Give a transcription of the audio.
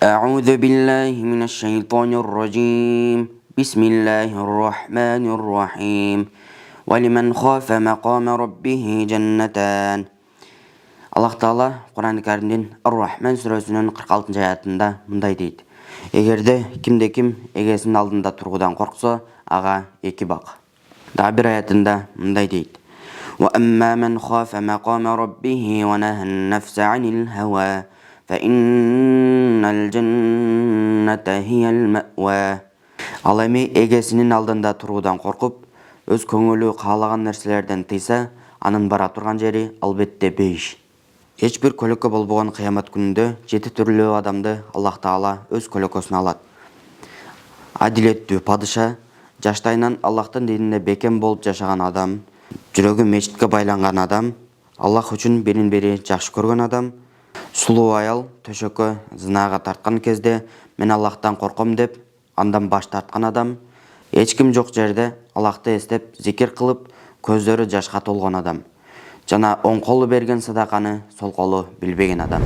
أعوذ بالله من الشيطان الرجيم بسم الله الرحمن الرحيم ولمن خاف مقام ربه جنتان. Аллах Таала Құран Кәрімден Ар-Рахман сүресінің 46 аятында мындай дейді: егерде кімде-кім егесінің алдында тұрғыдан қорқса, аға екі бақ. Дағы бір аятында мындай дейді: وَأَمَّا مَنْ خَافَ مَقَامَ رَبِّهِ وَنَهَى النَّفْسَ عَنِ الْهَوَى فَإِنَّ الْجَنَّةَ هِيَ الْمَأْوَى. Ал эми эгесинин алдында туруудан коркуп, өз көңүлү каалаган нерселерден тыйса, анын бара турган жери албетте бейиш. Эч бир көлөкө болбогон кыямат күнүндө 7 түрлүү адамды Аллах Таала өз көлөкөсүнө алат. Адилеттүү падыша, жаштайынан Аллахтын динине бекем болуп жашаган адам, жүрөгү мечитке байланган адам, Аллах үчүн бирин-бири жакшы көргөн адам, сулуу аял төшөккө зынага тарткан кезде мен Аллахтан корком деп андан баш тарткан адам, эч ким жок жерде Аллахты эстеп зикир кылып, көздөрү жашка толгон адам, жана оң колу берген садаканы сол колу билбеген адам.